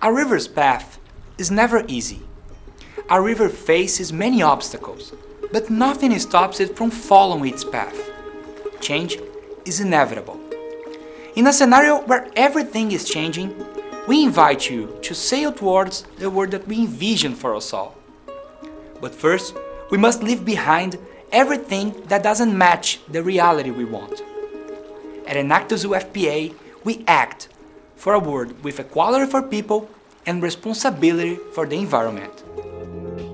A river's path is never easy. A river faces many obstacles, but nothing stops it from following its path. Change is inevitable. In a scenario where everything is changing, we invite you to sail towards the world that we envision for us all. But first, we must leave behind everything that doesn't match the reality we want. At Enactus UFPA, we act for a world with equality for people and responsibility for the environment.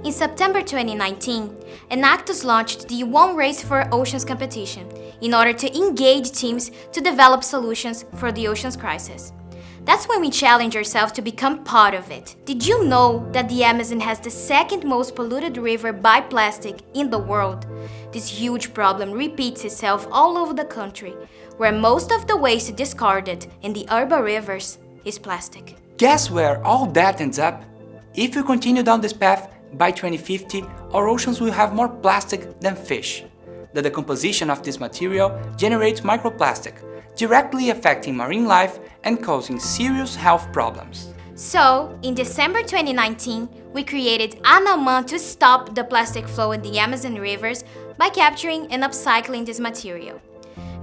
In September 2019, Enactus launched the One Race for Oceans competition in order to engage teams to develop solutions for the oceans crisis. That's when we challenge ourselves to become part of it. Did you know that the Amazon has the second most polluted river by plastic in the world? This huge problem repeats itself all over the country, where most of the waste discarded in the urban rivers is plastic. Guess where all that ends up? If we continue down this path, by 2050, our oceans will have more plastic than fish. The decomposition of this material generates microplastic, directly affecting marine life and causing serious health problems. So, in December 2019, we created Anaman to stop the plastic flow in the Amazon rivers by capturing and upcycling this material.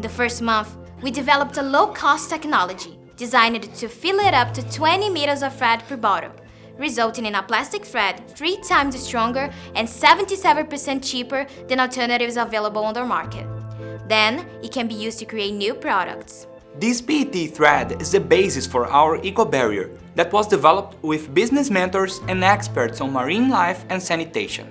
The first month, we developed a low-cost technology designed to fill it up to 20 meters of thread per bottle, resulting in a plastic thread 3 times stronger and 77% cheaper than alternatives available on the market. Then, it can be used to create new products. This PET thread is the basis for our eco-barrier that was developed with business mentors and experts on marine life and sanitation.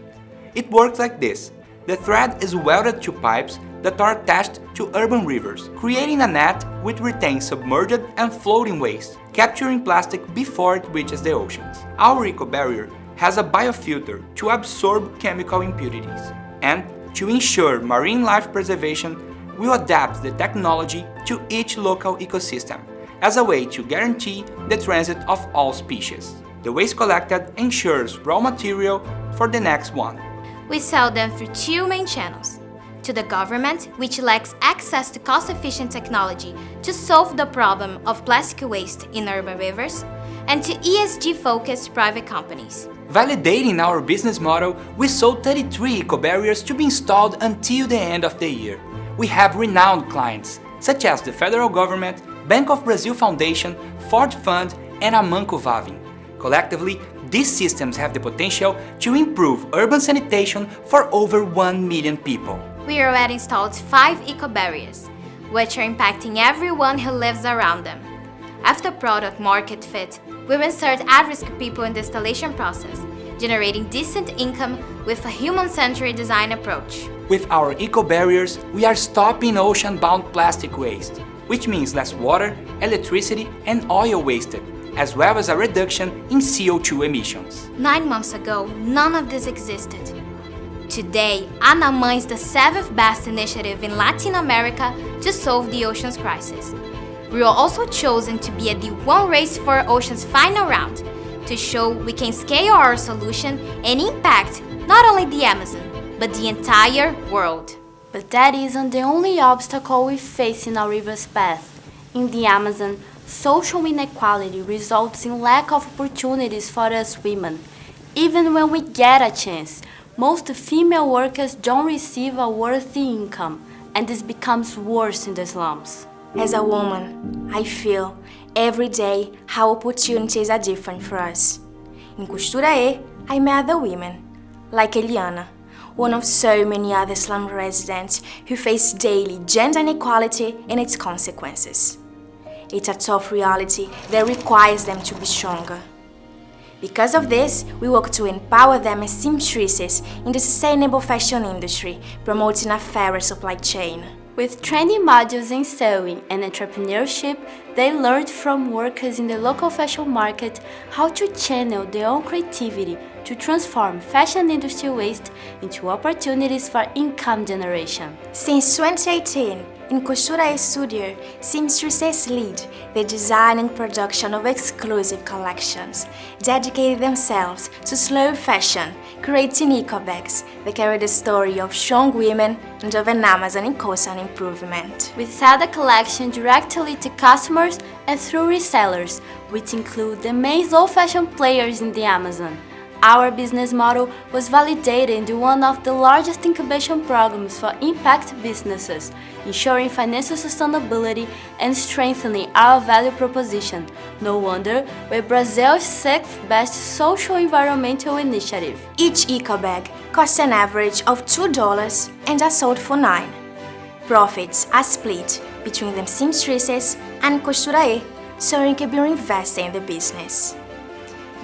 It works like this. The thread is welded to pipes that are attached to urban rivers, creating a net which retains submerged and floating waste, capturing plastic before it reaches the oceans. Our eco-barrier has a biofilter to absorb chemical impurities, and to ensure marine life preservation, we'll adapt the technology to each local ecosystem as a way to guarantee the transit of all species. The waste collected ensures raw material for the next one. We sell them through 2 main channels: to the government, which lacks access to cost-efficient technology to solve the problem of plastic waste in urban rivers, and to ESG-focused private companies. Validating our business model, we sold 33 eco-barriers to be installed until the end of the year. We have renowned clients, such as the Federal Government, Bank of Brazil Foundation, Ford Fund, and Amanco Vavin. Collectively, these systems have the potential to improve urban sanitation for over 1 million people. We already installed 5 eco-barriers, which are impacting everyone who lives around them. After product market fit, we will insert at-risk people in the installation process, generating decent income with a human-centered design approach. With our eco-barriers, we are stopping ocean-bound plastic waste, which means less water, electricity, and oil wasted, as well as a reduction in CO2 emissions. 9 months ago, none of this existed. Today, Anaman is the 7th best initiative in Latin America to solve the oceans crisis. We were also chosen to be at the One Race for Oceans final round to show we can scale our solution and impact not only the Amazon, but the entire world. But that isn't the only obstacle we face in our river's path. In the Amazon, social inequality results in lack of opportunities for us women. Even when we get a chance, most female workers don't receive a worthy income, and this becomes worse in the slums. As a woman, I feel every day how opportunities are different for us. In Costura E, I met other women, like Eliana, one of so many other slum residents who face daily gender inequality and its consequences. It's a tough reality that requires them to be stronger. Because of this, we work to empower them as seamstresses in the sustainable fashion industry, promoting a fairer supply chain. With training modules in sewing and entrepreneurship, they learned from workers in the local fashion market how to channel their own creativity to transform fashion industry waste into opportunities for income generation. Since 2018, In Costura Studio, seamstresses lead the design and production of exclusive collections, dedicating themselves to slow fashion, creating eco-bags that carry the story of strong women and of an Amazon in constant improvement. We sell the collection directly to customers and through resellers, which include the main low-fashion players in the Amazon. Our business model was validated in one of the largest incubation programs for impact businesses, ensuring financial sustainability and strengthening our value proposition. No wonder we're Brazil's 6th best social environmental initiative. Each eco-bag costs an average of $2 and are sold for $9. Profits are split between the seamstresses and Costura, so we can be reinvesting in the business.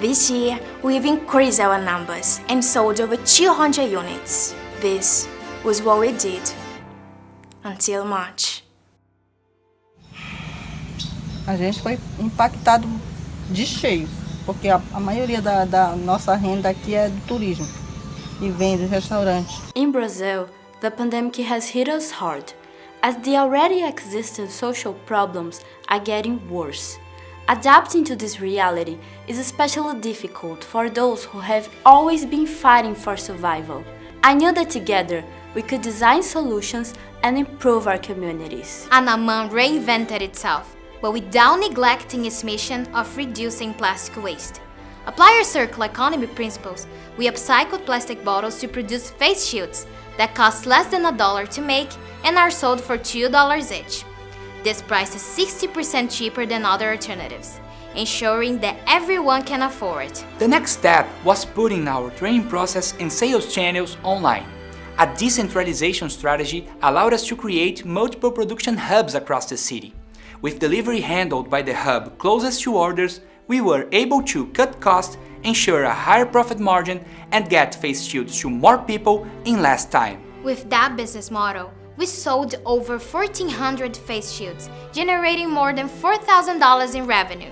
This year, we've increased our numbers and sold over 200 units. This was what we did until March. A gente foi impactado de cheio, porque a maioria da nossa renda aqui é do turismo e vem dos restaurantes. In Brazil, the pandemic has hit us hard, as the already existing social problems are getting worse. Adapting to this reality is especially difficult for those who have always been fighting for survival. I knew that together we could design solutions and improve our communities. Anaman reinvented itself, but without neglecting its mission of reducing plastic waste. Apply our circular economy principles, we upcycled plastic bottles to produce face shields that cost less than $1 to make and are sold for $2 each. This price is 60% cheaper than other alternatives, ensuring that everyone can afford it. The next step was putting our training process and sales channels online. A decentralization strategy allowed us to create multiple production hubs across the city. With delivery handled by the hub closest to orders, we were able to cut costs, ensure a higher profit margin, and get face shields to more people in less time. With that business model, we sold over 1,400 face shields, generating more than $4,000 in revenue.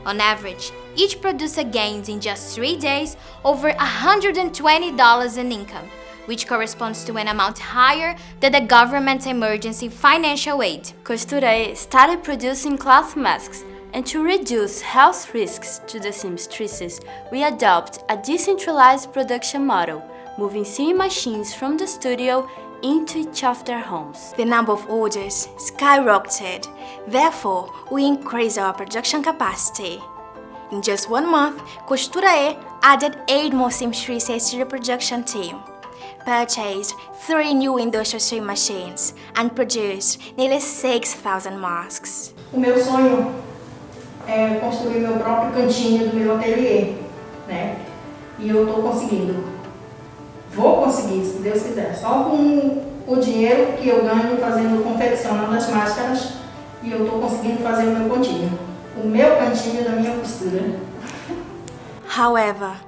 On average, each producer gains in just 3 days over $120 in income, which corresponds to an amount higher than the government's emergency financial aid. Costura started producing cloth masks, and to reduce health risks to the seamstresses, we adopt a decentralized production model, moving sewing machines from the studio into each of their homes. The number of orders skyrocketed. Therefore, we increased our production capacity. In just 1 month, Costura added 8 more seamstresses to the production team, purchased 3 new industrial sewing machines, and produced nearly 6,000 masks. O meu sonho é construir meu próprio cantinho do meu ateliê, né? E eu estou conseguindo. Vou conseguir, se Deus quiser. Só com o dinheiro que eu ganho fazendo confecção das máscaras e eu estou conseguindo fazer o meu cantinho. O meu cantinho da minha costura. However,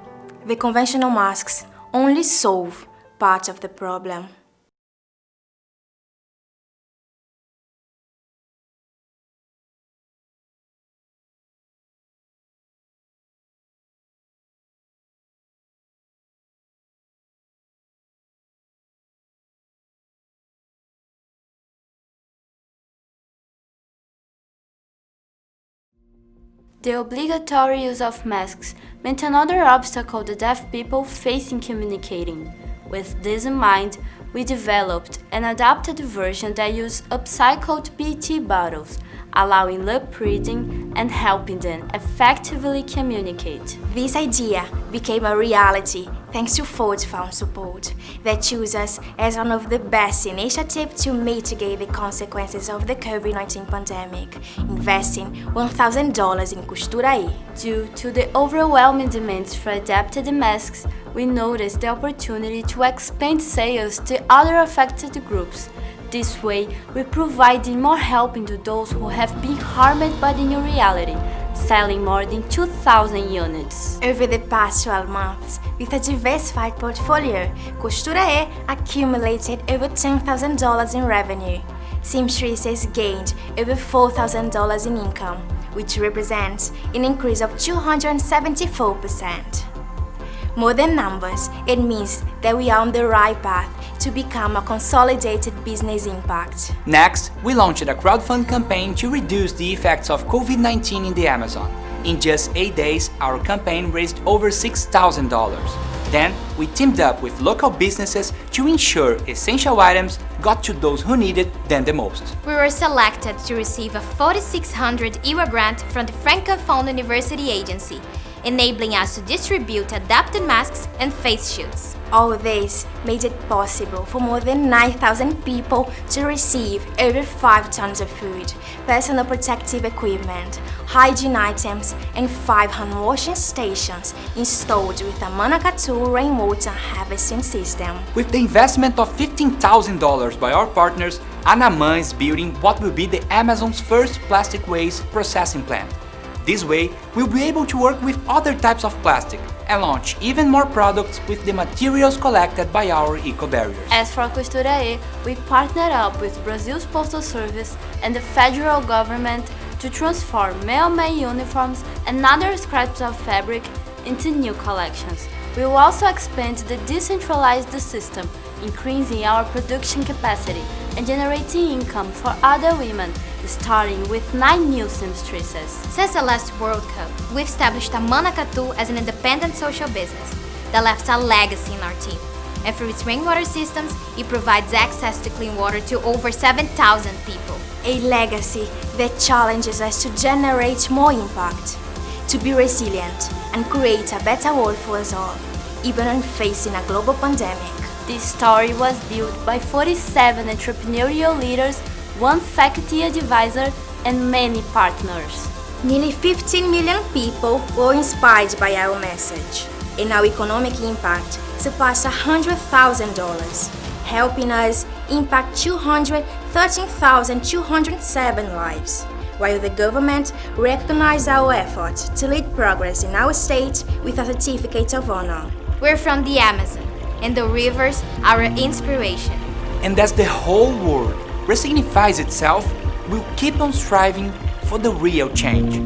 the conventional masks only solve part of the problem. The obligatory use of masks meant another obstacle the deaf people face in communicating. With this in mind, we developed an adapted version that used upcycled PET bottles, allowing lip reading and helping them effectively communicate. This idea became a reality thanks to Ford Fund support that chose us as one of the best initiatives to mitigate the consequences of the COVID-19 pandemic, investing $1,000 in Costura. Due to the overwhelming demands for adapted masks, we noticed the opportunity to expand sales to other affected groups. This way, we provided more help to those who have been harmed by the new reality, selling more than 2,000 units. Over the past 12 months, with a diversified portfolio, Costura accumulated over $10,000 in revenue. Seamstresses gained over $4,000 in income, which represents an increase of 274%. More than numbers, it means that we are on the right path to become a consolidated business impact. Next, we launched a crowdfund campaign to reduce the effects of COVID-19 in the Amazon. In just 8 days, our campaign raised over $6,000. Then, we teamed up with local businesses to ensure essential items got to those who needed them the most. We were selected to receive a 4,600 euro grant from the Francophone University Agency, enabling us to distribute adapted masks and face shields. All this made it possible for more than 9,000 people to receive over 5 tons of food, personal protective equipment, hygiene items, and 5 hand washing stations installed with a Manakatu rainwater harvesting system. With the investment of $15,000 by our partners, Anamã is building what will be the Amazon's first plastic waste processing plant. This way, we'll be able to work with other types of plastic and launch even more products with the materials collected by our eco-barriers. As for Costura E, we partnered up with Brazil's Postal Service and the federal government to transform male-made uniforms and other scraps of fabric into new collections. We will also expand the decentralized system, increasing our production capacity and generating income for other women, starting with 9 new seamstresses. Since the last World Cup, we've established a Manakatu as an independent social business that left a legacy in our team. And through its rainwater systems, it provides access to clean water to over 7,000 people. A legacy that challenges us to generate more impact, to be resilient and create a better world for us all, even when facing a global pandemic. This story was built by 47 entrepreneurial leaders, 1 faculty advisor, and many partners. Nearly 15 million people were inspired by our message, and our economic impact surpassed $100,000, helping us impact 213,207 lives, while the government recognized our effort to lead progress in our state with a certificate of honor. We're from the Amazon, and the rivers are our inspiration. And as the whole world resignifies itself, we'll keep on striving for the real change.